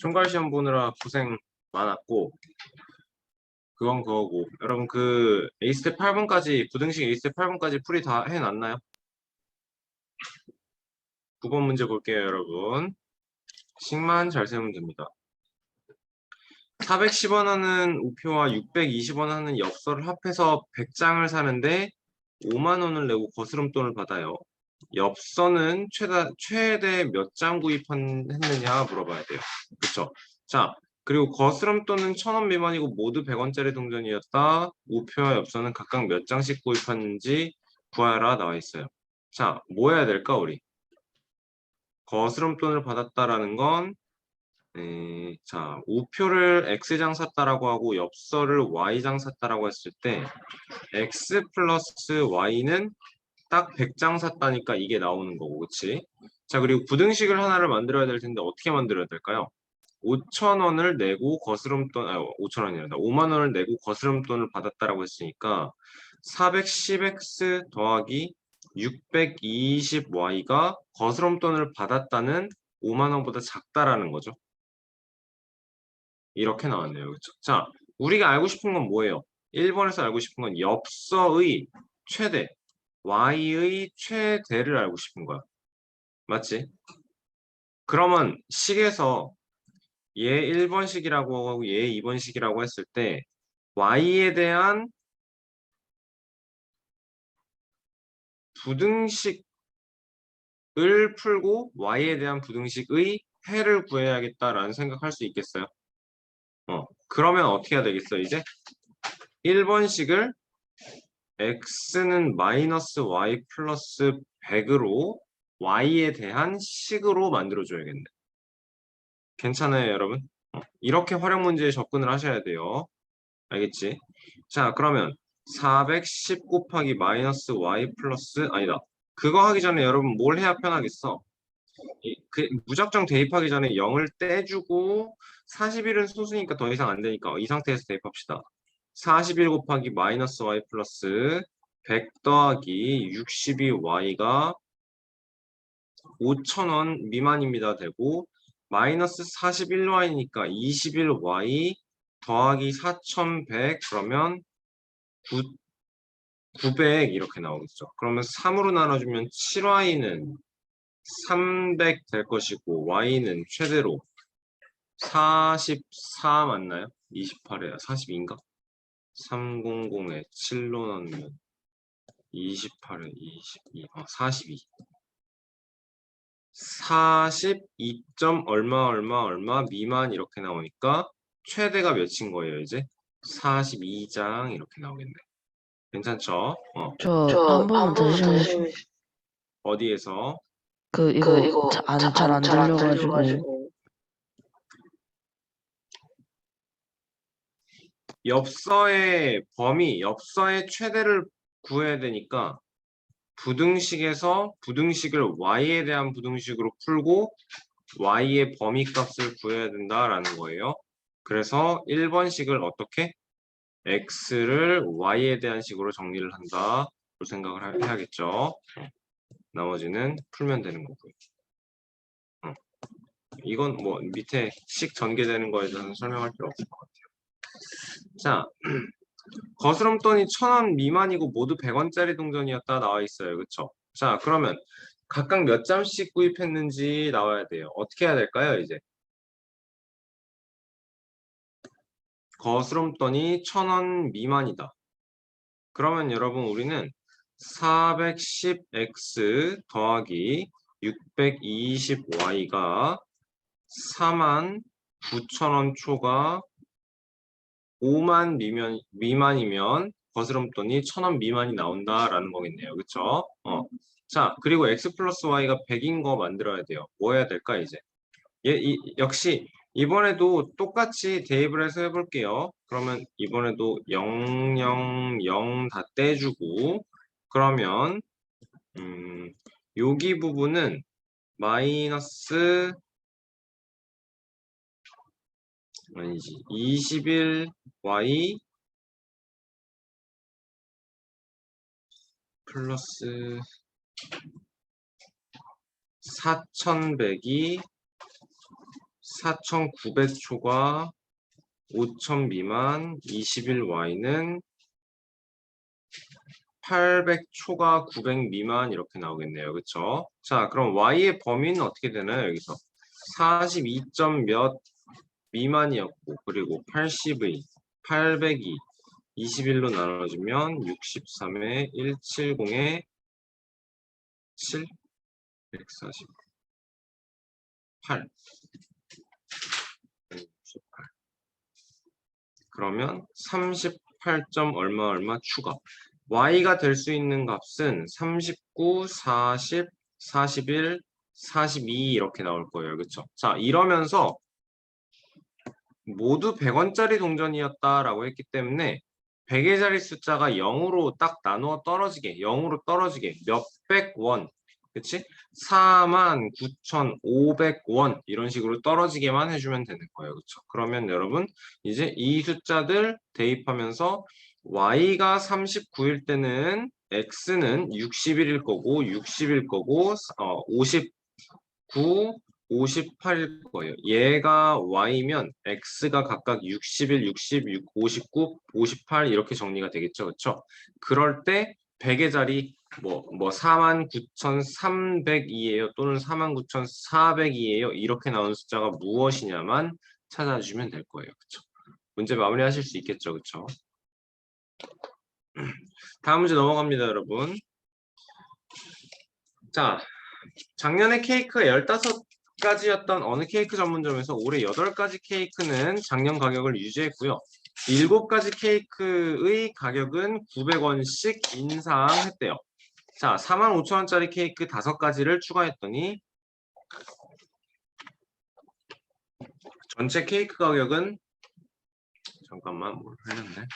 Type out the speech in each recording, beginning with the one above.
총괄 시험 보느라 고생 많았고, 그건 그거고. 여러분, 그 A스텝 8번까지, 부등식 A스텝 8번까지 풀이 다 해놨나요? 9번 문제 볼게요, 여러분. 식만 잘 세우면 됩니다. 410원 하는 우표와 620원 하는 엽서를 합해서 100장을 사는데 5만 원을 내고 거스름돈을 받아요. 엽서는 최대 몇 장 구입했느냐 물어봐야 돼요. 그쵸? 자, 그리고 거스름돈은 1,000원 미만이고 모두 100원짜리 동전이었다. 우표와 엽서는 각각 몇 장씩 구입했는지 구하라 나와 있어요. 자, 뭐 해야 될까, 우리? 거스름돈을 받았다라는 건 자, 우표를 X장 샀다라고 하고 엽서를 Y장 샀다라고 했을 때 X 플러스 Y는 딱 100장 샀다니까 이게 나오는 거고, 그치? 자, 그리고 부등식을 하나를 만들어야 될 텐데 어떻게 만들어야 될까요? 5,000원을 내고 거스름돈, 5,000원이란다. 5만 원을 내고 거스름돈을 받았다라고 했으니까 410X 더하기 620Y가 거스름돈을 받았다는 5만 원보다 작다라는 거죠. 이렇게 나왔네요. 그렇죠? 자, 우리가 알고 싶은 건 뭐예요? 1번에서 알고 싶은 건 엽서의 최대, y의 최대를 알고 싶은 거야. 맞지? 그러면 식에서 얘 1번식이라고 하고 얘 2번식이라고 했을 때 y에 대한 부등식을 풀고 y에 대한 부등식의 해를 구해야겠다라는 생각할 수 있겠어요? 그러면 어떻게 해야 되겠어, 이제? 1번식을 x는 마이너스 y 플러스 100으로 y에 대한 식으로 만들어줘야겠네. 괜찮아요, 여러분? 이렇게 활용 문제에 접근을 하셔야 돼요. 알겠지? 자, 그러면 410 곱하기 마이너스 y 플러스 아니다. 그거 하기 전에 여러분 뭘 해야 편하겠어? 무작정 대입하기 전에 0을 떼주고 41은 소수니까 더 이상 안 되니까 이 상태에서 대입합시다. 41 곱하기 마이너스 y 플러스 100 더하기 62y가 5,000원 미만입니다 되고 마이너스 41y니까 21y 더하기 4,100 그러면 900 이렇게 나오겠죠. 그러면 3으로 나눠주면 7y는 300 될 것이고 y는 최대로 44 맞나요? 28에 42인가? 300에 7로 나누면 28에 22, 42. 42점 얼마 미만 이렇게 나오니까 최대가 몇인 거예요, 이제? 42장 이렇게 나오겠네. 괜찮죠? 저 한 번만 다시 좀 해주세요. 어디에서? 이거 잘 안 들려가지고. 엽서의 범위, 엽서의 최대를 구해야 되니까 부등식에서 부등식을 y에 대한 부등식으로 풀고 y의 범위 값을 구해야 된다라는 거예요. 그래서 1번식을 어떻게? x를 y에 대한 식으로 정리를 한다. 그 생각을 해야겠죠. 나머지는 풀면 되는 거고요. 이건 뭐 밑에 식 전개되는 거에 대해서는 설명할 필요 없을 것 같아요. 자, 거스름돈이 1,000원 미만이고 모두 100원짜리 동전이었다 나와 있어요. 그쵸? 자, 그러면 각각 몇 장씩 구입했는지 나와야 돼요. 어떻게 해야 될까요, 이제? 거스름돈이 1,000원 미만이다. 그러면 여러분 우리는 410x 더하기 620y가 49,000원 초과 5만 미만이면 거스름돈이 1,000원 미만이 나온다라는 거겠네요. 그쵸? 자, 그리고 x 플러스 y가 100인 거 만들어야 돼요. 뭐 해야 될까, 이제? 역시 이번에도 똑같이 대입을 해서 해볼게요. 그러면 이번에도 0, 0, 0 다 떼주고 그러면 여기 부분은 마이너스 아니지 21y 플러스 4,100이 4,900초가 5,000 미만, 21y는 800초가 900 미만 이렇게 나오겠네요. 그쵸? 자, 그럼 y의 범위는 어떻게 되나요? 여기서 42점 몇 미만이었고, 그리고 80의 800이 21로 나눠주면 63에 170에 7, 148. 168. 그러면 38점 얼마 얼마 추가. y가 될 수 있는 값은 39, 40, 41, 42 이렇게 나올 거예요. 그쵸? 자, 이러면서 모두 100원짜리 동전이었다라고 했기 때문에 100의 자리 숫자가 0으로 딱 나누어 떨어지게 0으로 떨어지게 몇백 원, 그치? 49,500원 이런 식으로 떨어지게만 해주면 되는 거예요. 그쵸? 그러면 여러분 이제 이 숫자들 대입하면서 y가 39일 때는 x는 60일일 거고 60일 거고 59, 58일 거예요. 얘가 y면 x가 각각 61, 66, 59, 58 이렇게 정리가 되겠죠. 그렇죠? 그럴 때 100의 자리 뭐 49,300이에요. 또는 49,400이에요. 이렇게 나오는 숫자가 무엇이냐만 찾아주시면 될 거예요. 그렇죠? 문제 마무리하실 수 있겠죠. 그렇죠? 다음 문제 넘어갑니다, 여러분. 자, 작년에 케이크가 15가지였던 어느 케이크 전문점에서 올해 8가지 케이크는 작년 가격을 유지했고요. 7가지 케이크의 가격은 900원씩 인상했대요. 자, 45,000원짜리 케이크 5가지를 추가했더니 전체 케이크 가격은 잠깐만 뭘 흘렸네.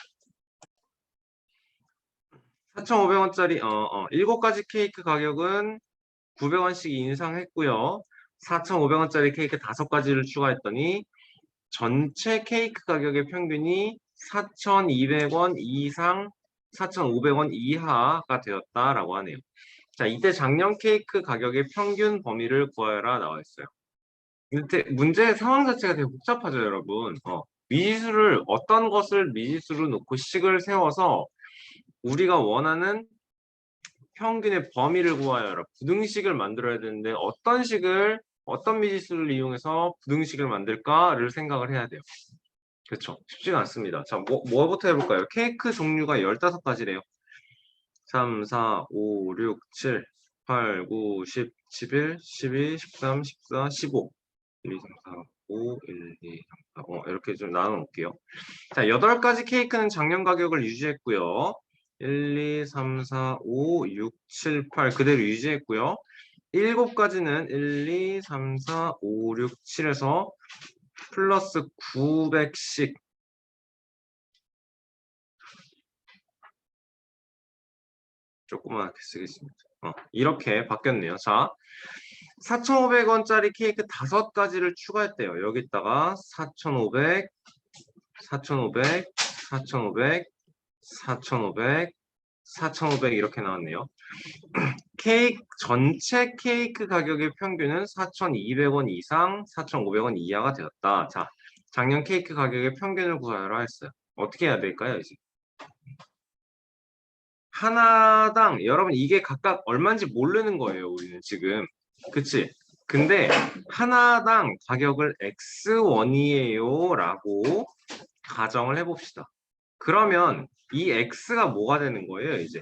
4,500원짜리 7가지 케이크 가격은 900원씩 인상했고요. 4,500원짜리 케이크 5가지를 추가했더니 전체 케이크 가격의 평균이 4,200원 이상, 4,500원 이하가 되었다라고 하네요. 자, 이때 작년 케이크 가격의 평균 범위를 구하여라 나와 있어요. 문제 상황 자체가 되게 복잡하죠, 여러분. 미지수를 어떤 것을 미지수로 놓고 식을 세워서 우리가 원하는 평균의 범위를 구하여라. 부등식을 만들어야 되는데 어떤 미지수를 이용해서 부등식을 만들까를 생각을 해야 돼요. 그렇죠. 쉽지가 않습니다. 자, 뭐부터 해볼까요? 케이크 종류가 15가지래요. 3, 4, 5, 6, 7, 8, 9, 10, 11, 12, 13, 14, 15. 1, 2, 3, 4, 5, 1, 2, 3, 4, 이렇게 좀 나눠 놓을게요. 자, 8가지 케이크는 작년 가격을 유지했고요. 1, 2, 3, 4, 5, 6, 7, 8 그대로 유지했고요. 7가지는 1, 2, 3, 4, 5, 6, 7에서 플러스 900씩 조그맣게 쓰겠습니다. 이렇게 바뀌었네요. 자, 4,500원짜리 케이크 5가지를 추가했대요. 여기다가 4,500, 4,500, 4,500, 4,500, 4,500 이렇게 나왔네요. 전체 케이크 가격의 평균은 4,200원 이상, 4,500원 이하가 되었다. 자, 작년 케이크 가격의 평균을 구하라 했어요. 어떻게 해야 될까요, 이제? 하나당 여러분 이게 각각 얼마인지 모르는 거예요, 우리는 지금. 그치? 근데 하나당 가격을 X1이에요 라고 가정을 해봅시다. 그러면 이 X가 뭐가 되는 거예요, 이제?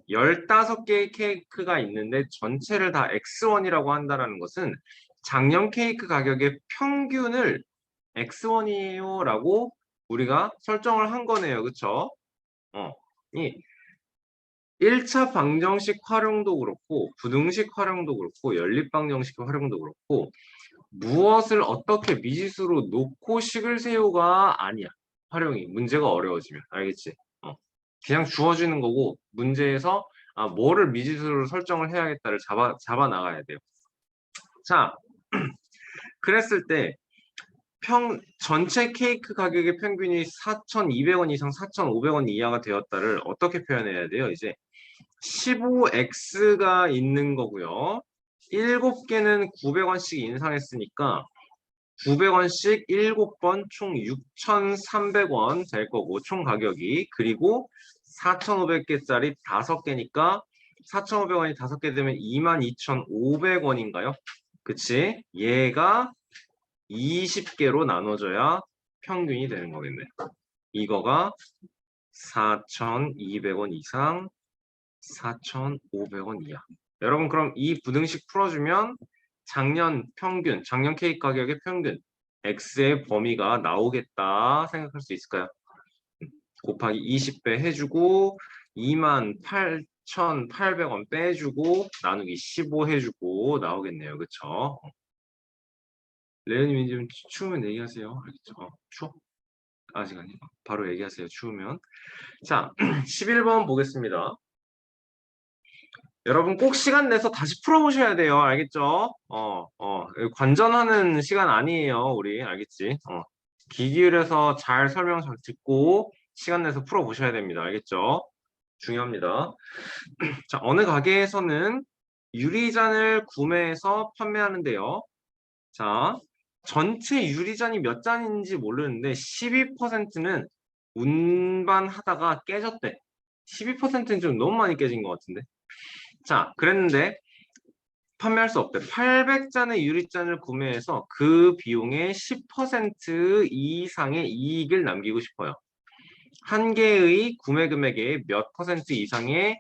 15개의 케이크가 있는데 전체를 다 X1이라고 한다는 것은 작년 케이크 가격의 평균을 X1이에요 라고 우리가 설정을 한 거네요. 그쵸? 이 1차 방정식 활용도 그렇고 부등식 활용도 그렇고 연립 방정식 활용도 그렇고 무엇을 어떻게 미지수로 놓고 식을 세우가 아니야. 활용이 문제가 어려워지면 알겠지? 그냥 주어지는 거고 문제에서 뭐를 미지수로 설정을 해야겠다를 잡아 나가야 돼요. 자, 그랬을 때 전체 케이크 가격의 평균이 4,200원 이상 4,500원 이하가 되었다를 어떻게 표현해야 돼요? 이제 15x가 있는 거고요. 7개는 900원씩 인상했으니까 900원씩 7번 총 6,300원 될 거고 총 가격이 그리고 4,500개짜리 5개니까 4,500원이 5개 되면 22,500원인가요? 그치? 얘가 20개로 나눠져야 평균이 되는 거겠네. 이거가 4,200원 이상, 4,500원 이하. 여러분 그럼 이 부등식 풀어주면 작년 평균, 작년 케이크 가격의 평균 X의 범위가 나오겠다 생각할 수 있을까요? 곱하기 20배 해주고 28,800원 빼주고 나누기 15 해주고 나오겠네요. 그쵸? 레오님이 좀 추우면 얘기하세요. 알겠죠? 추워? 아직 아니에요. 바로 얘기하세요. 추우면. 자, 11번 보겠습니다. 여러분 꼭 시간 내서 다시 풀어보셔야 돼요. 알겠죠? 관전하는 시간 아니에요. 우리 알겠지? 귀 기울여서 잘 설명 잘 듣고 시간 내서 풀어보셔야 됩니다. 알겠죠? 중요합니다. 자, 어느 가게에서는 유리잔을 구매해서 판매하는데요. 자, 전체 유리잔이 몇 잔인지 모르는데 12%는 운반하다가 깨졌대. 12%는 좀 너무 많이 깨진 것 같은데. 자, 그랬는데 판매할 수 없대. 800잔의 유리잔을 구매해서 그 비용의 10% 이상의 이익을 남기고 싶어요. 한 개의 구매 금액의 몇 퍼센트 이상의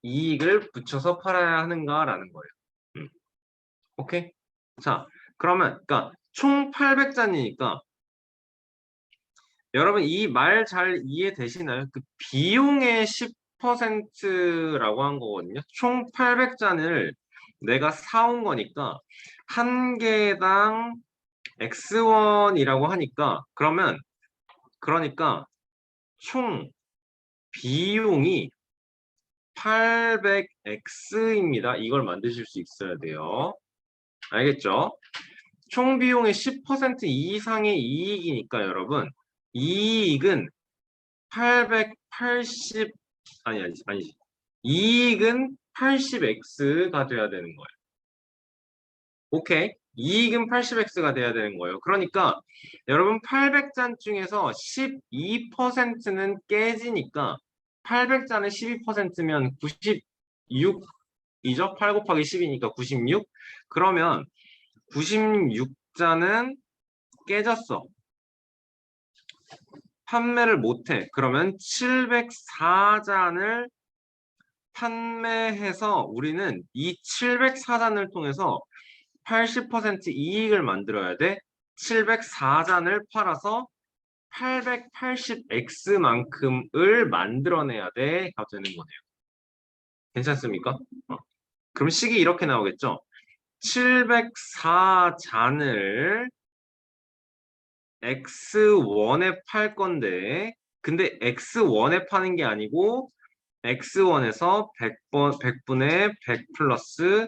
이익을 붙여서 팔아야 하는가라는 거예요. 오케이? 자, 그러면 그러니까 총 800잔이니까 여러분 이 말 잘 이해되시나요? 그 비용의 10%라고 한 거거든요. 총 800잔을 내가 사온 거니까 한 개당 X1이라고 하니까 그러니까 총 비용이 800X입니다. 이걸 만드실 수 있어야 돼요. 알겠죠? 총 비용의 10% 이상의 이익이니까 여러분 이익은 880 아니지 이익은 80X가 돼야 되는 거예요. 오케이? 이익은 80X가 돼야 되는 거예요. 그러니까 여러분 800잔 중에서 12%는 깨지니까 800잔에 12%면 96이죠? 8 곱하기 10이니까 96. 그러면 96잔은 깨졌어. 판매를 못해. 그러면 704잔을 판매해서 우리는 이 704잔을 통해서 80% 이익을 만들어야 돼. 704잔을 팔아서 880X만큼을 만들어내야 돼가 되는 거네요. 괜찮습니까? 그럼 식이 이렇게 나오겠죠? 704잔을 X1에 팔 건데 근데 X1에 파는 게 아니고 X1에서 100분의 100 플러스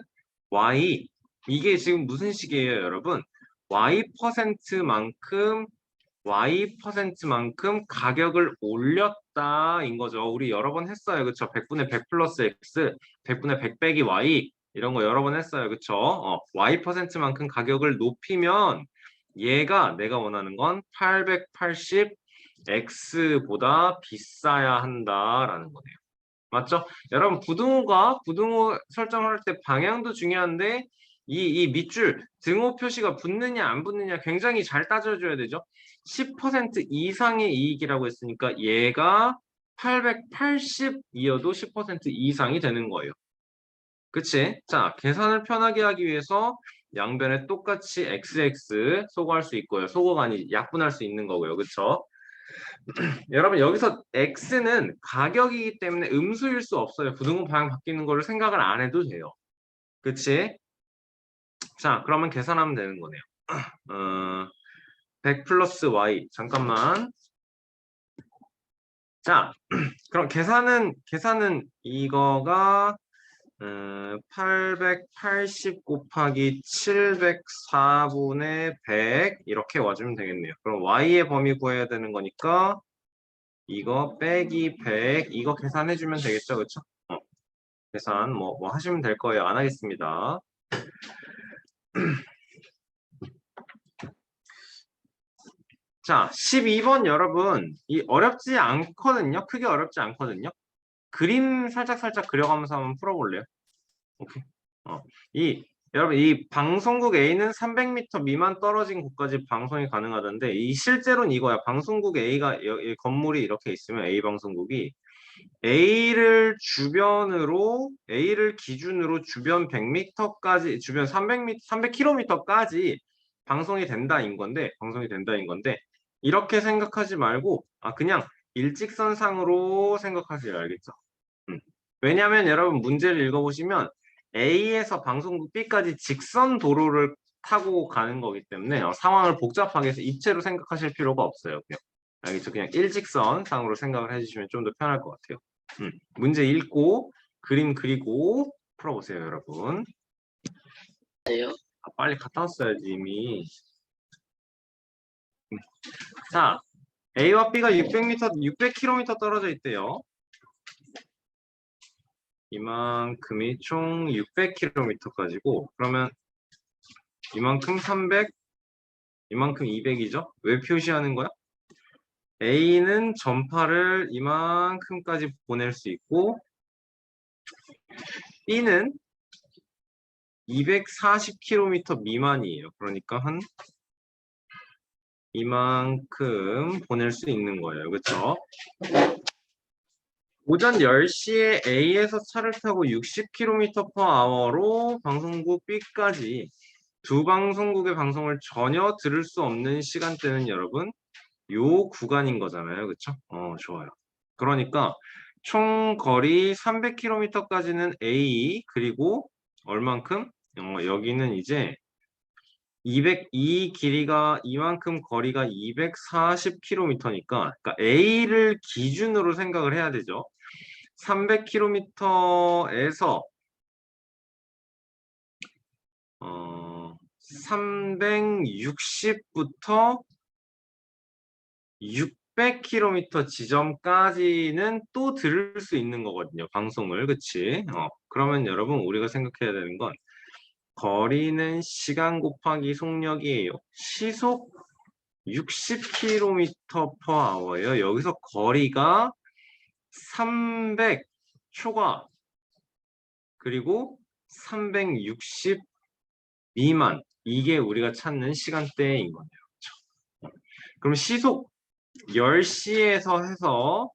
Y 이게 지금 무슨 식이에요 여러분? Y%만큼 가격을 올렸다인 거죠. 우리 여러 번 했어요. 그쵸? 100분의 100 플러스 X 100분의 100 빼기 Y 이런 거 여러 번 했어요. 그쵸? Y%만큼 가격을 높이면 얘가 내가 원하는 건 880X보다 비싸야 한다라는 거네요. 맞죠? 여러분 부등호 설정할 때 방향도 중요한데 이 밑줄 등호 표시가 붙느냐 안 붙느냐 굉장히 잘 따져줘야 되죠. 10% 이상의 이익이라고 했으니까 얘가 880이어도 10% 이상이 되는 거예요. 그치? 자, 계산을 편하게 하기 위해서 양변에 똑같이 XX 소거할 수 있고요. 소거가 아니 약분할 수 있는 거고요. 그쵸? 여러분 여기서 X는 가격이기 때문에 음수일 수 없어요. 부등호 방향 바뀌는 거를 생각을 안 해도 돼요. 그치? 자, 그러면 계산하면 되는 거네요. 100 플러스 Y. 잠깐만. 자, 그럼 계산은 이거가 880 곱하기 704분의 100 이렇게 와주면 되겠네요. 그럼 Y의 범위 구해야 되는 거니까 이거 빼기 100 이거 계산해주면 되겠죠, 그렇죠? 계산 뭐 하시면 될 거예요. 안 하겠습니다. 자, 12번 여러분, 이 어렵지 않거든요. 크게 어렵지 않거든요. 그림 살짝 그려가면서 한번 풀어볼래요? 오케이. 어, 여러분, 이 방송국 A는 300m 미만 떨어진 곳까지 방송이 가능하던데, 이 실제로는 이거야. 방송국 A가, 건물이 이렇게 있으면 A 방송국이 A를 기준으로 주변 100m까지, 주변 300m, 300km까지 방송이 된다인 건데, 이렇게 생각하지 말고, 그냥 일직선상으로 생각하세요. 알겠죠? 왜냐하면 여러분 문제를 읽어보시면 A에서 방송국 B까지 직선 도로를 타고 가는 거기 때문에 상황을 복잡하게 해서 입체로 생각하실 필요가 없어요. 그냥. 알겠죠? 그냥 일직선상으로 생각을 해주시면 좀 더 편할 것 같아요. 문제 읽고 그림 그리고 풀어보세요, 여러분. 빨리 갔다 왔어야지 이미. 자, A와 B가 600km 떨어져 있대요. 이만큼이 총 600km까지고, 그러면 이만큼 300, 이만큼 200이죠? 왜 표시하는 거야? A는 전파를 이만큼까지 보낼 수 있고, B는 240km 미만이에요. 그러니까 한 이만큼 보낼 수 있는 거예요. 그렇죠? 오전 10시에 A에서 차를 타고 60km/h로 방송국 B까지 두 방송국의 방송을 전혀 들을 수 없는 시간대는 여러분 요 구간인 거잖아요. 그쵸? 좋아요. 그러니까 총 거리 300km까지는 A, 그리고 얼만큼? 여기는 이제 이 길이가 이만큼 거리가 240km니까 그러니까 A를 기준으로 생각을 해야 되죠. 300km에서 360부터 600km 지점까지는 또 들을 수 있는 거거든요. 방송을. 그치? 그러면 여러분 우리가 생각해야 되는 건 거리는 시간 곱하기 속력이에요. 시속 60km/h예요. 여기서 거리가 300초과 그리고 360 미만, 이게 우리가 찾는 시간대인 거네요. 그렇죠? 그럼 시속 10시에서 해서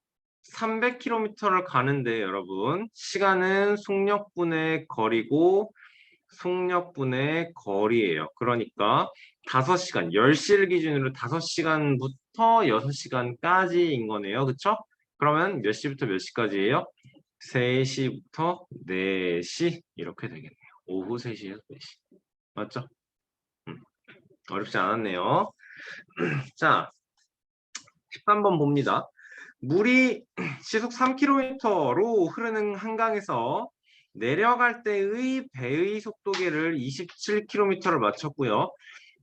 300km를 가는데 여러분 시간은 속력분의 거리고 속력분의 거리예요. 그러니까 5시간, 10시를 기준으로 5시간부터 6시간까지인 거네요. 그쵸? 그러면 몇 시부터 몇 시까지예요? 3시부터 4시 이렇게 되겠네요. 오후 3시에서 4시. 맞죠? 어렵지 않았네요. 자, 13번 봅니다. 물이 시속 3km로 흐르는 한강에서 내려갈 때의 배의 속도계를 27km를 맞췄고요.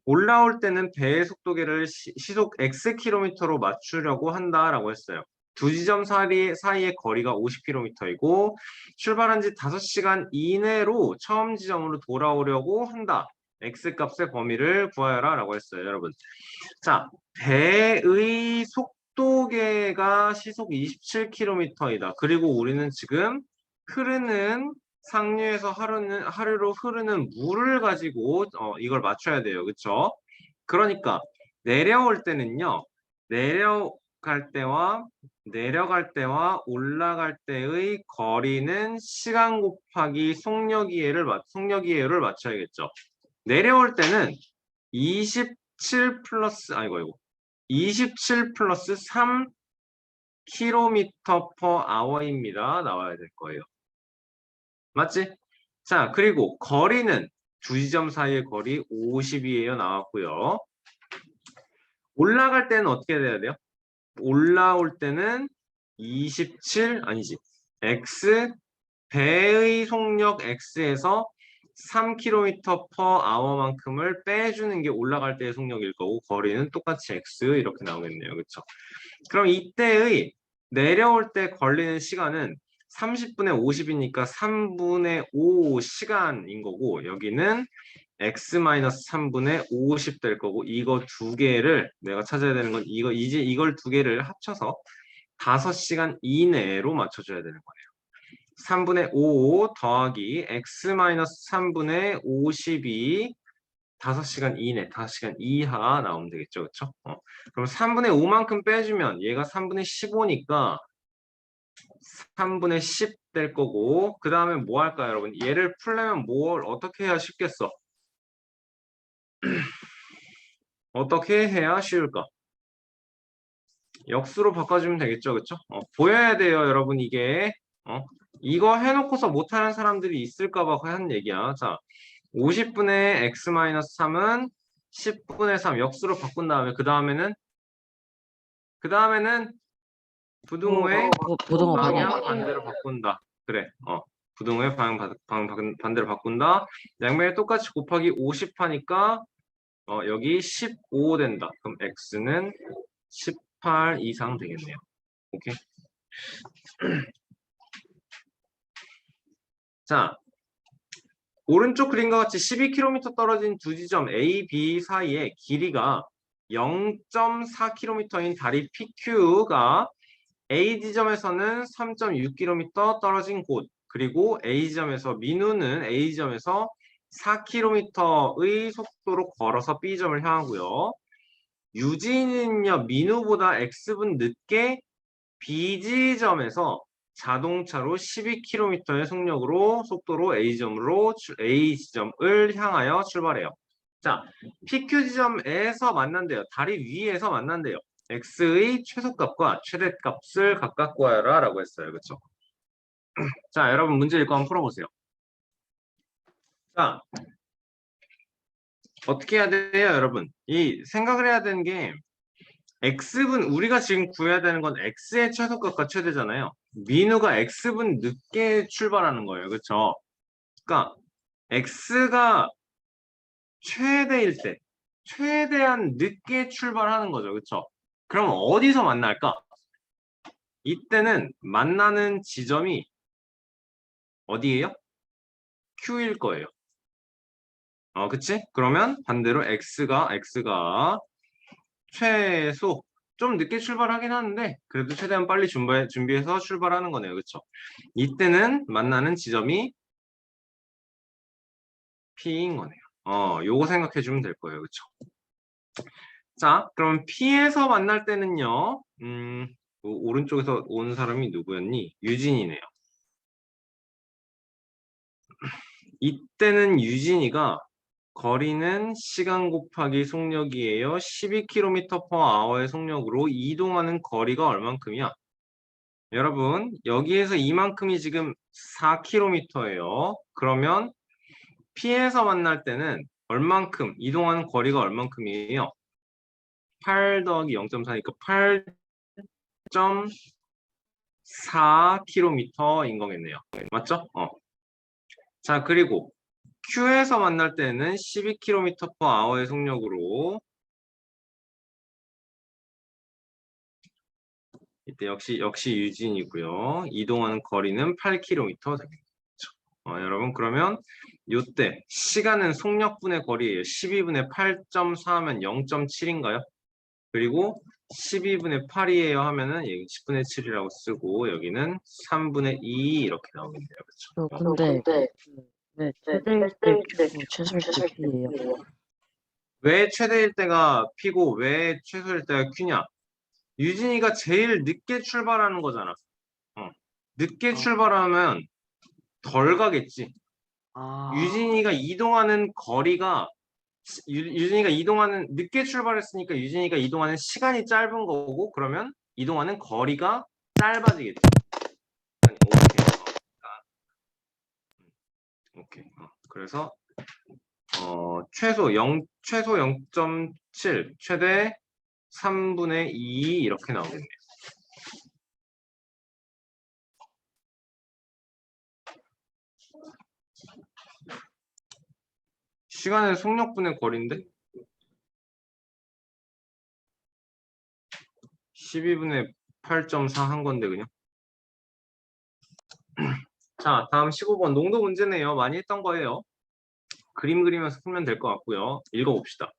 올라올 때는 배의 속도계를 시속 Xkm로 맞추려고 한다라고 했어요. 두 지점 사이의 거리가 50km이고 출발한 지 5시간 이내로 처음 지점으로 돌아오려고 한다. X값의 범위를 구하여라 라고 했어요, 여러분. 자, 배의 속도계가 시속 27km이다. 그리고 우리는 지금 흐르는 상류에서 하류로 흐르는 물을 가지고 이걸 맞춰야 돼요. 그쵸? 그러니까 내려올 때는요. 내려갈 때와 올라갈 때의 거리는 시간 곱하기 속력이해를 맞춰야겠죠. 내려올 때는 27 플러스 27 플러스 3km/h입니다. 나와야 될 거예요. 맞지? 자, 그리고 거리는 두 지점 사이의 거리 50이에요. 나왔고요. 올라갈 때는 어떻게 돼야 돼요? 올라올 때는 27 아니지. 배의 속력 X에서 3km/h만큼을 빼주는 게 올라갈 때의 속력일 거고 거리는 똑같이 X 이렇게 나오겠네요. 그렇죠? 그럼 이때의 내려올 때 걸리는 시간은 30분의 50이니까 3분의 5 시간인 거고 여기는 x-3분의 50 될 거고 이거 두 개를 내가 찾아야 되는 건 이걸 두 개를 합쳐서 5시간 이내로 맞춰줘야 되는 거예요. 3분의 5 더하기 x-3분의 50이 5시간 이내, 5시간 이하 나오면 되겠죠. 그쵸? 그럼 3분의 5만큼 빼주면 얘가 3분의 15니까 3분의 10 될 거고 그 다음에 뭐 할까요, 여러분? 얘를 풀려면 뭘 어떻게 해야 쉽겠어? 어떻게 해야 쉬울까? 역수로 바꿔주면 되겠죠. 그쵸? 보여야 돼요, 여러분. 이게 이거 해놓고서 못하는 사람들이 있을까 봐 한 얘기야. 자, 50분의 x-3은 10분의 3 역수로 바꾼 다음에 그 다음에는 부등호의 부등호 방향 방향. 반대로 바꾼다. 그래. 부등호의 방향 반대로 바꾼다. 양면에 똑같이 곱하기 50 하니까 여기 15 된다. 그럼 x는 18 이상 되겠네요. 오케이. 자, 오른쪽 그림과 같이 12km 떨어진 두 지점 A, B 사이의 길이가 0.4km인 다리 PQ가 A 지점에서는 3.6km 떨어진 곳, 그리고 A 지점에서 민우는 A 지점에서 4km의 속도로 걸어서 B 점을 향하고요. 유진은요, 민우보다 X분 늦게 B 지점에서 자동차로 12km의 속도로 A 지점을 향하여 출발해요. 자, PQ 지점에서 만난대요. 다리 위에서 만난대요. X의 최소값과 최대값을 각각 구하여라 라고 했어요. 그렇죠? 자, 여러분 문제 읽고 한번 풀어보세요. 자, 어떻게 해야 돼요, 여러분? 이 생각을 해야 되는 게 X분 우리가 지금 구해야 되는 건 X의 최소값과 최대잖아요. 민우가 X분 늦게 출발하는 거예요. 그렇죠? 그러니까 X가 최대일 때 최대한 늦게 출발하는 거죠. 그렇죠? 그럼 어디서 만날까? 이때는 만나는 지점이 어디예요? Q일 거예요. 그치? 그러면 반대로 X가 최소 좀 늦게 출발하긴 하는데 그래도 최대한 빨리 준비해서 출발하는 거네요. 그쵸? 이때는 만나는 지점이 P인 거네요. 요거 생각해 주면 될 거예요. 그쵸? 자, 그럼 P에서 만날 때는요. 오른쪽에서 온 사람이 누구였니? 유진이네요. 이때는 유진이가 거리는 시간 곱하기 속력이에요. 12km/h의 속력으로 이동하는 거리가 얼만큼이야? 여러분, 여기에서 이만큼이 지금 4km예요. 그러면 P에서 만날 때는 얼만큼, 이동하는 거리가 얼만큼이에요? 8 더하기 0.4니까 8.4km인 거겠네요. 맞죠? 자, 그리고 Q에서 만날 때는 12km/h의 속력으로 이때 역시 유진이고요. 이동하는 거리는 8km 되겠죠. 여러분 그러면 이때 시간은 속력분의 거리예요. 12분의 8.4 하면 0.7인가요? 그리고 12분의 8이에요 하면은 여기 10분의 7이라고 쓰고 여기는 3분의 2 이렇게 나오겠네요. 그렇죠? 근데 왜 최대일 때 Q고 최소일 때 P예요? 왜 최대일 때가 P고 왜 최소일 때가 Q냐? 유진이가 제일 늦게 출발하는 거잖아. 늦게 출발하면 덜 가겠지. 유진이가 이동하는 거리가 유진이가 늦게 출발했으니까 유진이가 이동하는 시간이 짧은 거고 그러면 이동하는 거리가 짧아지겠죠. 오케이. 그래서 최소 0.7 최대 3분의 2 이렇게 나오겠네요. 시간의 속력분의 거리인데 12분의 8.4 한 건데 그냥. 자, 다음 15번 농도 문제네요. 많이 했던 거예요. 그림 그리면서 풀면 될 것 같고요. 읽어봅시다.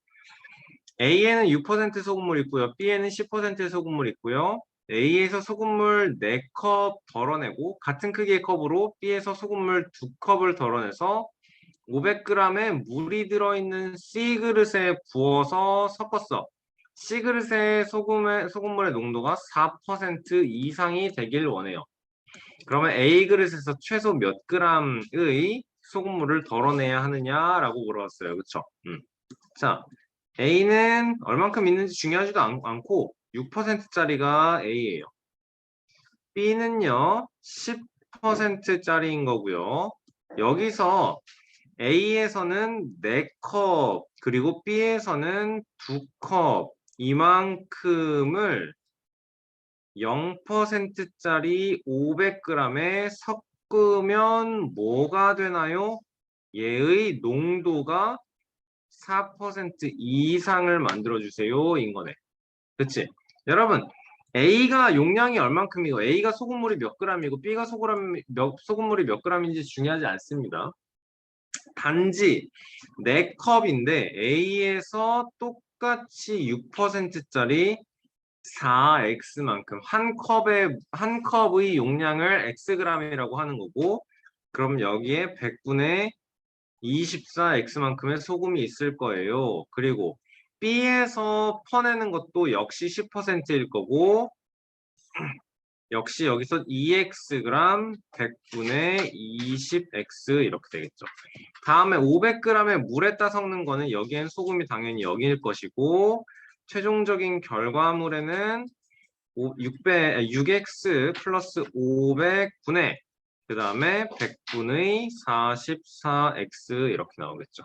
A에는 6% 소금물 있고요. B에는 10% 소금물 있고요. A에서 소금물 4컵 덜어내고 같은 크기의 컵으로 B에서 소금물 2컵을 덜어내서 500g의 물이 들어있는 C그릇에 부어서 섞었어. C그릇의 소금물의 농도가 4% 이상이 되길 원해요. 그러면 A그릇에서 최소 몇 g의 소금물을 덜어내야 하느냐라고 물어봤어요. 그쵸? 자, A는 얼만큼 있는지 중요하지도 않고 6%짜리가 A예요. B는요 10%짜리인 거고요. 여기서 A에서는 4컵 그리고 B에서는 2컵 이만큼을 0%짜리 500g에 섞으면 뭐가 되나요? 얘의 농도가 4% 이상을 만들어주세요. 인 거네. 그치? 여러분, A가 용량이 얼만큼이고 A가 소금물이 몇 g이고 B가 소금물이 몇 g인지 중요하지 않습니다. 단지 4컵인데 A에서 똑같이 6%짜리 4x만큼 한 컵의 용량을 xg이라고 하는 거고 그럼 여기에 100분의 24x만큼의 소금이 있을 거예요. 그리고 B에서 퍼내는 것도 역시 10%일 거고 역시 여기서 2x 그램 100분의 20x 이렇게 되겠죠. 다음에 500g의 물에다 섞는 거는 여기엔 소금이 당연히 여기일 것이고 최종적인 결과물에는 6x 플러스 500분의 그 다음에 100분의 44x 이렇게 나오겠죠.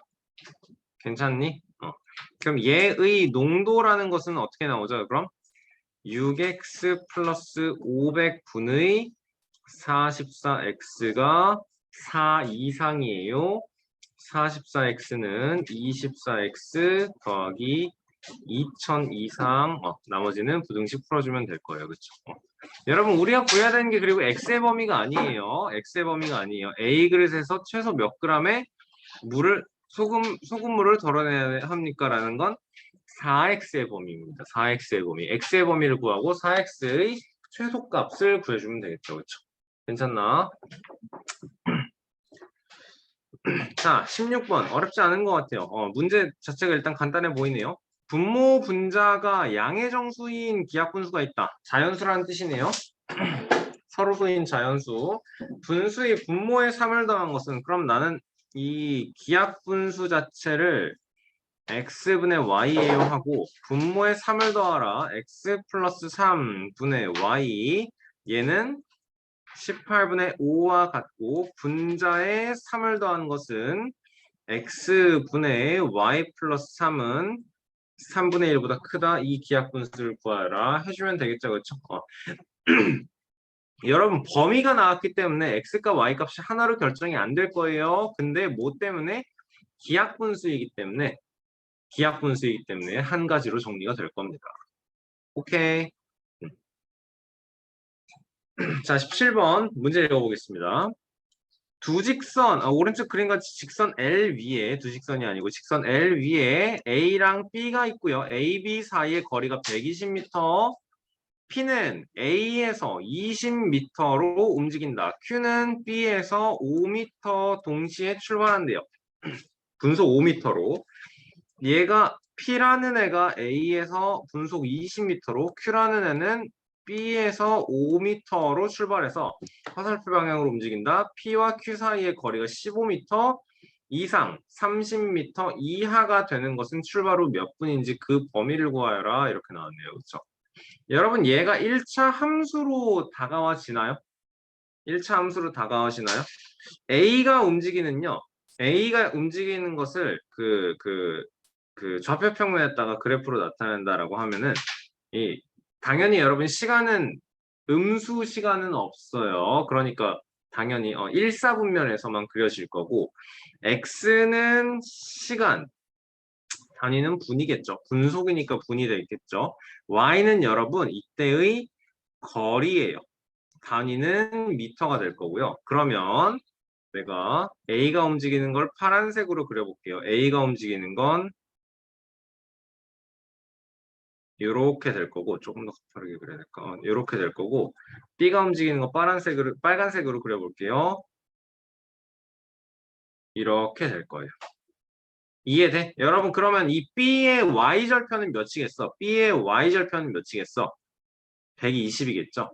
괜찮니? 그럼 얘의 농도라는 것은 어떻게 나오죠? 그럼 6x 플러스 500분의 44x가 4 이상이에요. 44x는 24x 더하기 2000 이상 나머지는 부등식 풀어주면 될 거예요. 그렇죠? 여러분 우리가 구해야 되는 게 그리고 x의 범위가 아니에요. x의 범위가 아니에요. A 그릇에서 최소 몇 g의 소금물을 덜어내야 합니까? 라는 건 4x의 범위입니다. 4x의 범위. x의 범위를 구하고 4x의 최소값을 구해주면 되겠죠. 그렇죠? 괜찮나? 자, 16번. 어렵지 않은 것 같아요. 문제 자체가 일단 간단해 보이네요. 분모 분자가 양의 정수인 기하 분수가 있다. 자연수라는 뜻이네요. 서로수인 자연수. 분수의 분모에 3을 더한 것은 그럼 나는 이 기하 분수 자체를 x분의 y예요 하고 분모에 3을 더하라. x 플러스 3분의 y 얘는 18분의 5와 같고 분자에 3을 더한 것은 x분의 y 플러스 3은 3분의 1보다 크다. 이 기하분수를 구하라 해주면 되겠죠. 그렇죠? 여러분 범위가 나왔기 때문에 x과 y 값이 하나로 결정이 안 될 거예요. 근데 뭐 때문에? 기하분수이기 때문에 한 가지로 정리가 될 겁니다. 오케이. 자, 17번 문제 읽어보겠습니다. 두 직선, 오른쪽 그림같이 직선 L 위에, 두 직선이 아니고 직선 L 위에 A랑 B가 있고요. A, B 사이의 거리가 120m, P는 A에서 20m로 움직인다. Q는 B에서 5m 동시에 출발한대요. 분속 5m로. 얘가 P라는 애가 A에서 분속 20m로, Q라는 애는 B에서 5m로 출발해서 화살표 방향으로 움직인다. P와 Q 사이의 거리가 15m 이상, 30m 이하가 되는 것은 출발 후 몇 분인지 그 범위를 구하여라. 이렇게 나왔네요. 그렇죠? 여러분 얘가 1차 함수로 다가와지나요? 1차 함수로 다가와지나요? A가 움직이는 것을 그 좌표 평면에다가 그래프로 나타낸다라고 하면은 당연히 여러분 시간은 음수 시간은 없어요. 그러니까 당연히 1사분면에서만 그려질 거고 x는 시간 단위는 분이겠죠. 분속이니까 분이 되겠죠. y는 여러분 이때의 거리예요. 단위는 미터가 될 거고요. 그러면 내가 A가 움직이는 걸 파란색으로 그려볼게요. A가 움직이는 건 이렇게 될 거고, 조금 더 가파르게 그려야 될까? 이렇게 될 거고, B가 움직이는 거 빨간색으로 그려볼게요. 이렇게 될 거예요. 이해돼? 여러분, 그러면 이 B의 Y절편은 몇이겠어? B의 Y절편은 몇이겠어? 120이겠죠?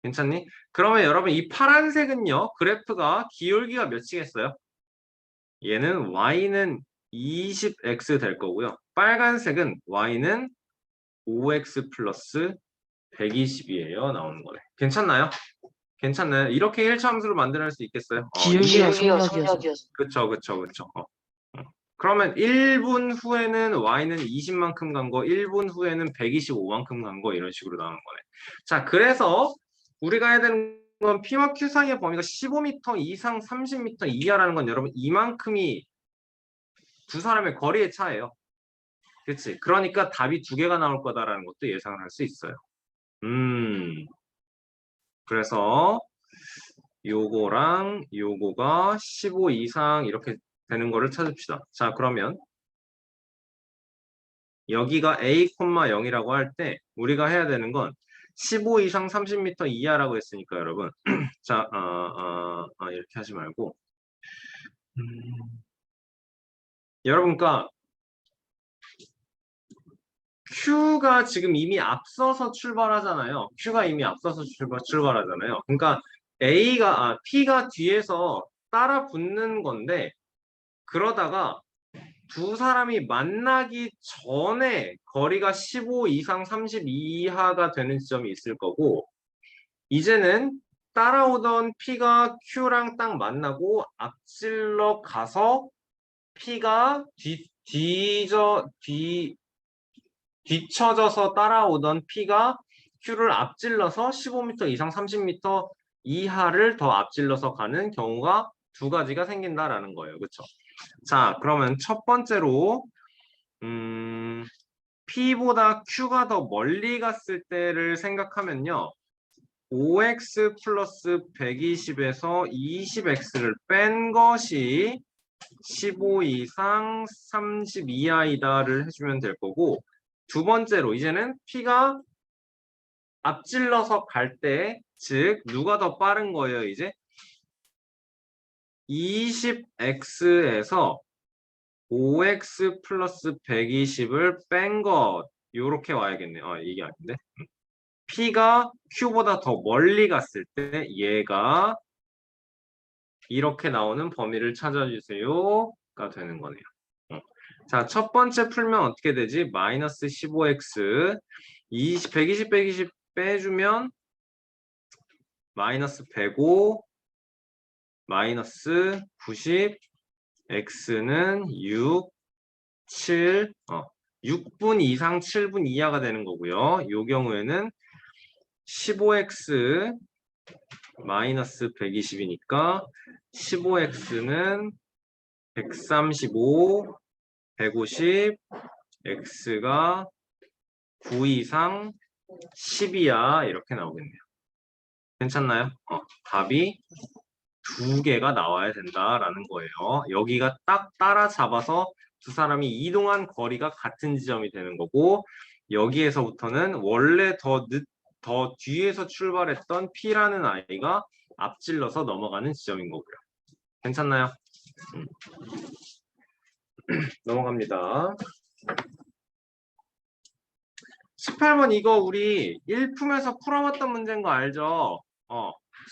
괜찮니? 그러면 여러분, 이 파란색은요, 그래프가 기울기가 몇이겠어요? 얘는 Y는 20x 될 거고요. 빨간색은 Y는 5x 플러스 120이에요. 나오는 거네. 괜찮나요? 괜찮나요? 이렇게 1차 함수를 만들어낼 수 있겠어요? 기울기가 속력이어서. 그쵸. 그러면 1분 후에는 Y는 20만큼 간 거, 1분 후에는 125만큼 간 거, 이런 식으로 나오는 거네. 자, 그래서 우리가 해야 되는 건 P와 Q 사이의 범위가 15m 이상 30m 이하라는 건 여러분 이만큼이 두 사람의 거리의 차예요. 그치? 그러니까 답이 두 개가 나올 거다라는 것도 예상을 할 수 있어요. 그래서 요거랑 요거가 15 이상 이렇게 되는 거를 찾읍시다. 자, 그러면 여기가 A, 0이라고 할 때 우리가 해야 되는 건 15 이상 30m 이하라고 했으니까 여러분 자, 이렇게 하지 말고 여러분, 그러니까 Q가 지금 이미 앞서서 출발하잖아요. Q가 이미 앞서서 출발하잖아요. 그러니까 P가 뒤에서 따라 붙는 건데 그러다가 두 사람이 만나기 전에 거리가 15 이상 30 이하가 되는 지점이 있을 거고 이제는 따라오던 P가 Q랑 딱 만나고 앞질러 가서 P가 뒤쳐져서 따라오던 P가 Q를 앞질러서 15m 이상 30m 이하를 더 앞질러서 가는 경우가 두 가지가 생긴다라는 거예요. 그렇죠? 자, 그러면 첫 번째로 P보다 Q가 더 멀리 갔을 때를 생각하면요. 5x 플러스 120에서 20x를 뺀 것이 15 이상 30 이하이다를 해주면 될 거고 두 번째로 이제는 P가 앞질러서 갈 때, 즉 누가 더 빠른 거예요, 이제? 20x에서 5x 플러스 120을 뺀 것. 요렇게 와야겠네요. 이게 아닌데. P가 Q보다 더 멀리 갔을 때 얘가 이렇게 나오는 범위를 찾아주세요가 되는 거네요. 자, 첫 번째 풀면 어떻게 되지? 마이너스 15x 120 빼주면 마이너스 105 마이너스 90 x는 6 7 6분 이상 7분 이하가 되는 거고요. 이 경우에는 15x 마이너스 120이니까 15x는 135 150 x가 9 이상 10이야 이렇게 나오겠네요. 괜찮나요? 답이 두 개가 나와야 된다라는 거예요. 여기가 딱 따라잡아서 두 사람이 이동한 거리가 같은 지점이 되는 거고 여기에서부터는 원래 더 뒤에서 출발했던 P라는 아이가 앞질러서 넘어가는 지점인 거고요. 괜찮나요? 넘어갑니다. 18번 이거 우리 1품에서 풀어봤던 문제인 거 알죠?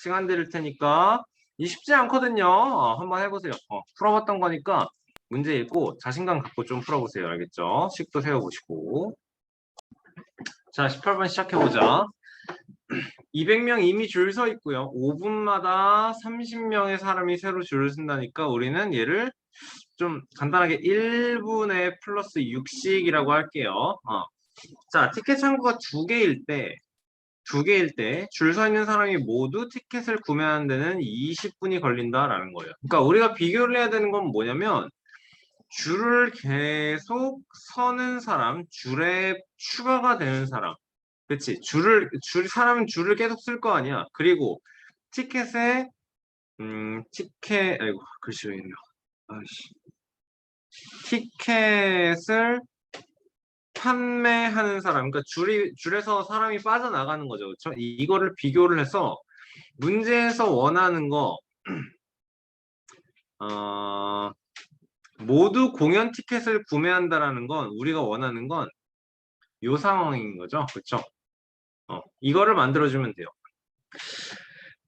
시간 드릴 테니까 이 쉽지 않거든요. 한번 해보세요. 풀어봤던 거니까 문제 읽고 자신감 갖고 좀 풀어보세요. 알겠죠? 식도 세워보시고. 자, 18번 시작해보자. 200명 이미 줄 서 있고요. 5분마다 30명의 사람이 새로 줄을 쓴다니까 우리는 얘를 좀 간단하게 1분의 플러스 6씩이라고 할게요. 자, 티켓 창구가 두 개일 때 줄 서 있는 사람이 모두 티켓을 구매하는 데는 20분이 걸린다라는 거예요. 그러니까 우리가 비교를 해야 되는 건 뭐냐면 줄을 계속 서는 사람, 줄에 추가가 되는 사람. 그치? 사람은 줄을 계속 쓸 거 아니야. 그리고 티켓에 티켓, 아이고, 글씨 왜 있나. 아이씨. 티켓을 판매하는 사람, 그러니까 줄에서 사람이 빠져나가는 거죠. 그렇죠? 이거를 비교를 해서 문제에서 원하는 거, 어, 모두 공연 티켓을 구매한다라는 건 우리가 원하는 건 이 상황인 거죠. 그렇죠? 이거를 만들어주면 돼요.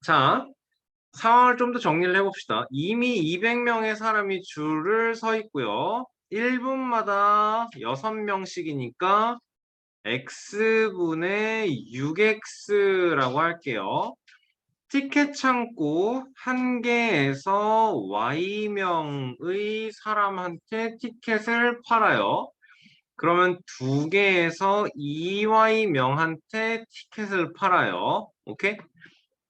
자, 상황을 좀 더 정리를 해봅시다. 이미 200명의 사람이 줄을 서 있고요. 1분마다 6명씩이니까 x분의 6x라고 할게요. 티켓 창고 한 개에서 y명의 사람한테 티켓을 팔아요. 그러면 두 개에서 2y명한테 티켓을 팔아요. 오케이?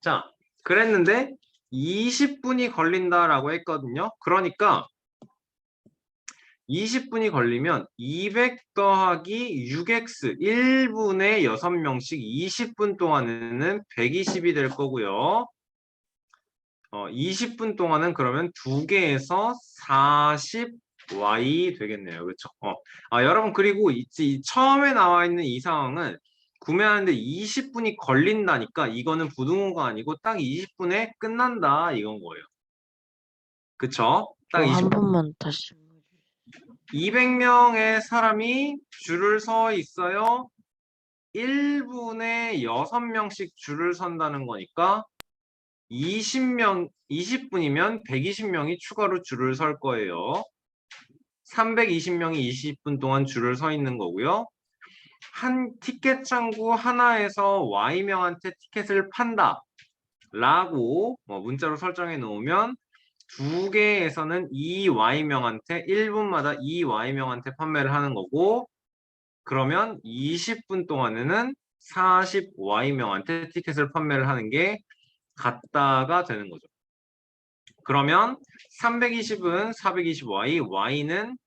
자, 그랬는데 20분이 걸린다라고 했거든요. 그러니까 20분이 걸리면 200 더하기 6x 1분에 6명씩 20분 동안에는 120이 될 거고요. 20분 동안은 그러면 두 개에서 40y 되겠네요. 그렇죠? 여러분 그리고 처음에 나와 있는 이 상황은 구매하는데 20분이 걸린다니까 이거는 부등호가 아니고 딱 20분에 끝난다 이건 거예요. 그쵸? 딱 한 20분. 번만 다시. 200명의 사람이 줄을 서 있어요. 1분에 6명씩 줄을 선다는 거니까 20분이면 120명이 추가로 줄을 설 거예요. 320명이 20분 동안 줄을 서 있는 거고요. 한 티켓 창구 하나에서 Y명한테 티켓을 판다 라고 문자로 설정해 놓으면 두 개에서는 2Y명한테 1분마다 2Y명한테 판매를 하는 거고 그러면 20분 동안에는 40Y명한테 티켓을 판매를 하는 게 같다가 되는 거죠. 그러면 320은 420Y, Y는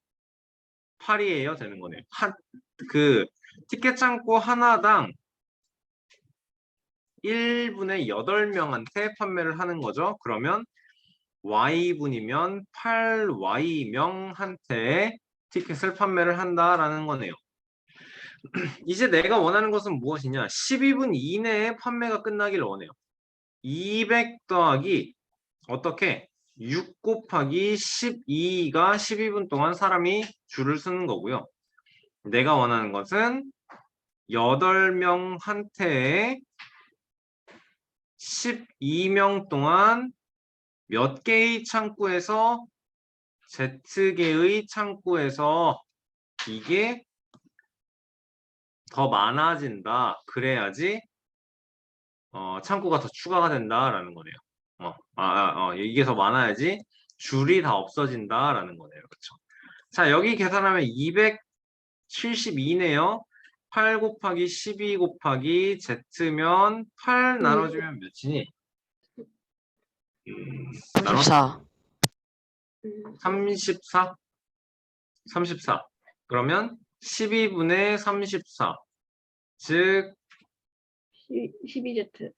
8이에요 되는 거네요. 그 티켓 창고 하나당 1분에 8명한테 판매를 하는 거죠. 그러면 Y분이면 8Y명한테 티켓을 판매를 한다라는 거네요. 이제 내가 원하는 것은 무엇이냐? 12분 이내에 판매가 끝나길 원해요. 200 더하기 어떻게? 6 곱하기 12가 12분 동안 사람이 줄을 서는 거고요. 내가 원하는 것은 8명한테 12명 동안 몇 개의 창구에서 Z개의 창구에서 이게 더 많아진다. 그래야지 창구가 더 추가가 된다라는 거네요. 이게 더 많아야지 줄이 다 없어진다라는 거네요. 그렇죠? 자, 여기 계산하면 272네요. 8 곱하기 12 곱하기 Z면 8 나눠주면 몇이니? 나눠 34. 34? 34. 그러면 12분의 34. 즉 12Z.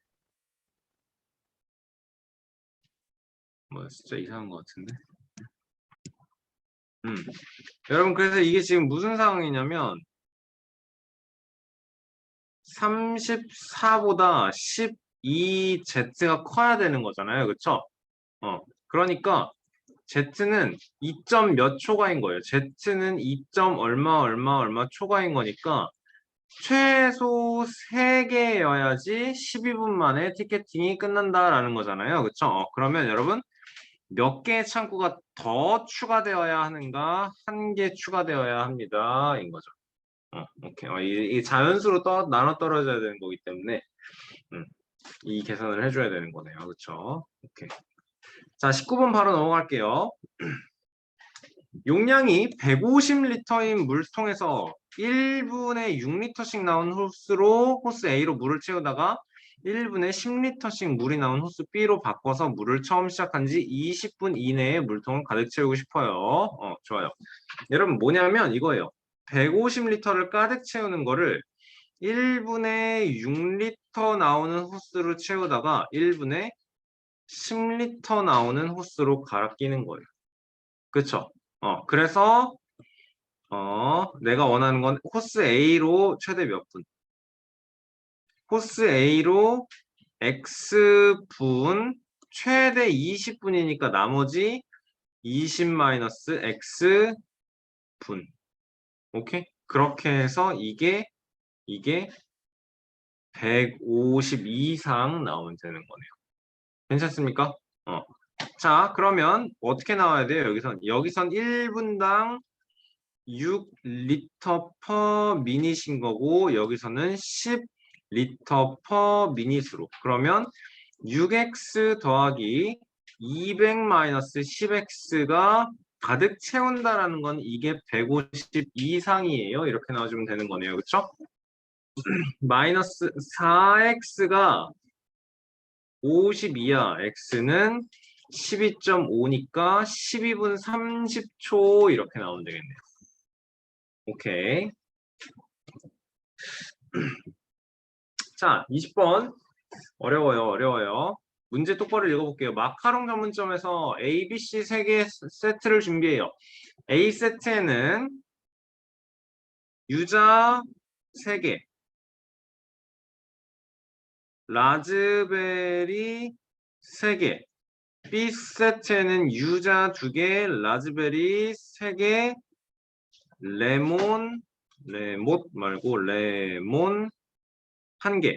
숫자 이상한 것 같은데. 여러분 그래서 이게 지금 무슨 상황이냐면 34보다 12Z가 커야 되는 거잖아요. 그쵸? 그러니까 Z는 2점 몇 초과인 거예요. Z는 2점 얼마 얼마 얼마 초과인 거니까 최소 3개여야지 12분 만에 티켓팅이 끝난다라는 거잖아요. 그쵸? 그러면 여러분 몇 개의 창구가 더 추가되어야 하는가? 1개 추가되어야 합니다. 인 거죠. 오케이. 이 자연수로 나눠 떨어져야 되는 거기 때문에 이 계산을 해줘야 되는 거네요. 그쵸? 오케이. 자, 19번 바로 넘어갈게요. 용량이 150리터인 물통에서 1분에 6리터씩 나온 호스 A로 물을 채우다가 1분에 10리터씩 물이 나온 호스 B로 바꿔서 물을 처음 시작한 지 20분 이내에 물통을 가득 채우고 싶어요. 좋아요. 여러분 뭐냐면 이거예요. 150리터를 가득 채우는 거를 1분에 6리터 나오는 호스로 채우다가 1분에 10리터 나오는 호스로 갈아 끼는 거예요. 그쵸? 그래서 내가 원하는 건 호스 A로 최대 몇 분? 호스 A로 X분 최대 20분이니까 나머지 20-X분. 오케이? 그렇게 해서 이게 150 이상 나오면 되는 거네요. 괜찮습니까? 자, 그러면 어떻게 나와야 돼요? 여기선 1분당 6리터 per 미닛인 거고 여기서는 10리터 per 미닛으로. 그러면 6x 더하기 200-10x가 가득 채운다라는 건 이게 150 이상이에요. 이렇게 나와주면 되는 거네요. 그렇죠? 마이너스 4x가 52야. x는 12.5니까 12분 30초 이렇게 나오면 되겠네요. 오케이. 자, 20번. 어려워요. 문제 똑바로 읽어볼게요. 마카롱 전문점에서 A, B, C 3개 세트를 준비해요. A 세트에는 유자 3개, 라즈베리 3개, B 세트에는 유자 2개, 라즈베리 3개, 레몬 말고 레몬 1개.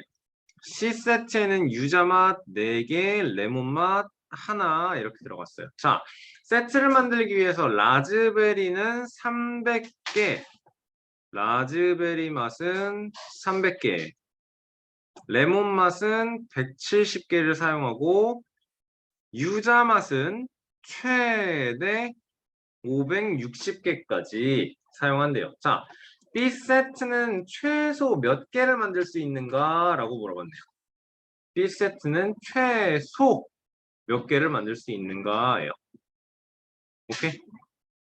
C 세트에는 유자 맛 4개, 레몬 맛 하나 이렇게 들어갔어요. 자, 세트를 만들기 위해서 라즈베리는 300개, 라즈베리 맛은 300개, 레몬 맛은 170개를 사용하고 유자 맛은 최대 560개까지 사용한대요. 자, B 세트는 최소 몇 개를 만들 수 있는가? 라고 물어봤네요. B 세트는 최소 몇 개를 만들 수 있는가예요. 오케이?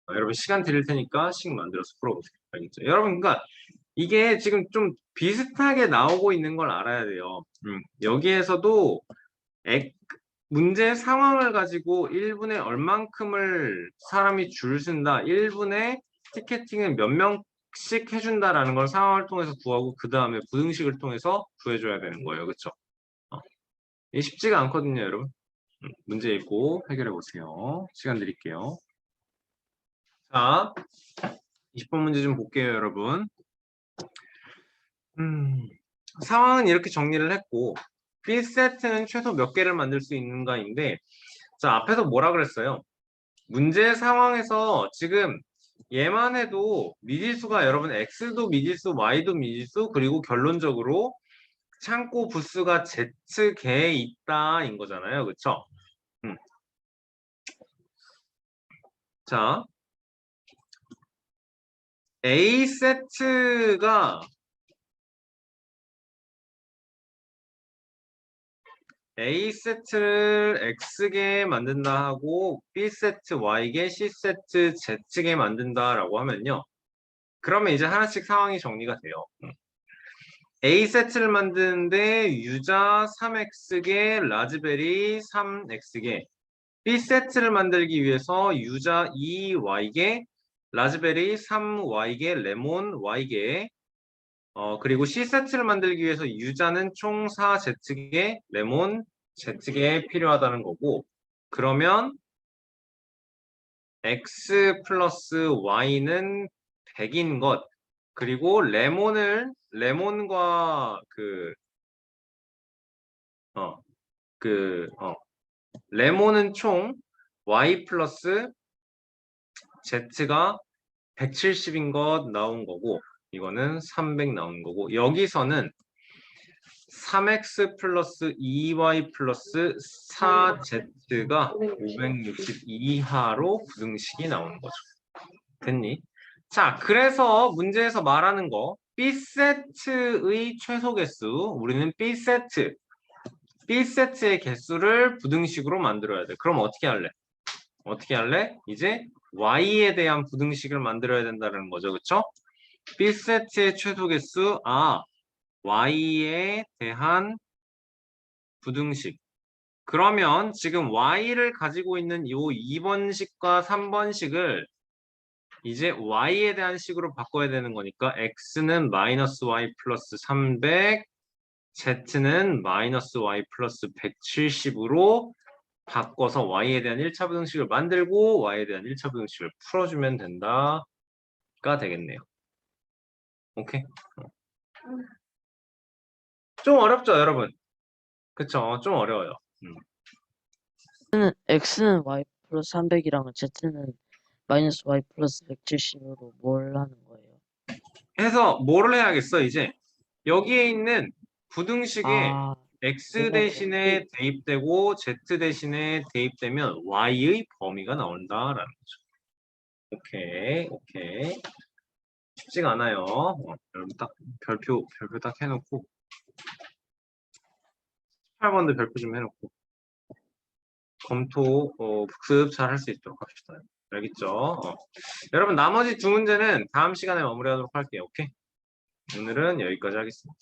여러분 시간 드릴 테니까 식 만들어서 풀어보세요. 알겠죠? 여러분, 그러니까 이게 지금 좀 비슷하게 나오고 있는 걸 알아야 돼요. 여기에서도 문제 상황을 가지고 1분에 얼만큼을 사람이 줄 쓴다. 1분에 티켓팅을 몇 명씩 해준다라는 걸 상황을 통해서 구하고 그 다음에 부등식을 통해서 구해줘야 되는 거예요. 그렇죠? 이게 쉽지가 않거든요, 여러분. 문제 읽고 해결해 보세요. 시간 드릴게요. 자, 20번 문제 좀 볼게요, 여러분. 상황은 이렇게 정리를 했고 B 세트는 최소 몇 개를 만들 수 있는가인데 자, 앞에서 뭐라 그랬어요? 문제 상황에서 지금 얘만 해도 미지수가 여러분 X도 미지수, Y도 미지수, 그리고 결론적으로 창고 부수가 Z개에 있다인 거잖아요. 그쵸? 자, A 세트가 A 세트를 X개 만든다 하고 B 세트 Y개, C 세트 Z개 만든다라고 하면요. 그러면 이제 하나씩 상황이 정리가 돼요. A 세트를 만드는데 유자 3X개, 라즈베리 3X개. B 세트를 만들기 위해서 유자 2Y개, 라즈베리 3Y개, 레몬 Y개. 그리고 C 세트를 만들기 위해서 유자는 총 4Z개, 레몬 Z개 필요하다는 거고. 그러면 X 플러스 Y는 100인 것. 그리고 레몬과 레몬은 총 Y 플러스 Z가 170인 것 나온 거고, 이거는 300 나온 거고, 여기서는 3x 플러스 2y 플러스 4z가 560 이하로 부등식이 나오는 거죠. 됐니? 자, 그래서 문제에서 말하는 거 B세트의 최소 개수, 우리는 B세트의 개수를 부등식으로 만들어야 돼. 그럼 어떻게 할래? 이제 Y에 대한 부등식을 만들어야 된다는 거죠. 그쵸? B세트의 최소 개수, Y에 대한 부등식. 그러면 지금 y를 가지고 있는 이 2번식과 3번식을 이제 y에 대한 식으로 바꿔야 되는 거니까 x는 마이너스 y 플러스 300, z는 마이너스 y 플러스 170으로 바꿔서 y에 대한 1차 부등식을 만들고 y에 대한 1차 부등식을 풀어주면 된다가 되겠네요. 오케이? 좀 어렵죠, 여러분? 그쵸? 좀 어려워요. x는 y 플러스 300이랑 z는 마이너스 y 플러스 170으로 뭘 하는 거예요? 해서 뭐를 해야겠어, 이제? 여기에 있는 부등식에 아, x 얘가 대신에 대입되고 z 대신에 대입되면 y의 범위가 나온다라는 거죠. 오케이, 오케이. 쉽지가 않아요. 여러분 딱 별표 딱 해놓고 18번도 별표 좀 해놓고 검토, 복습 잘 할 수 있도록 합시다. 알겠죠? 여러분 나머지 두 문제는 다음 시간에 마무리하도록 할게요. 오케이? 오늘은 여기까지 하겠습니다.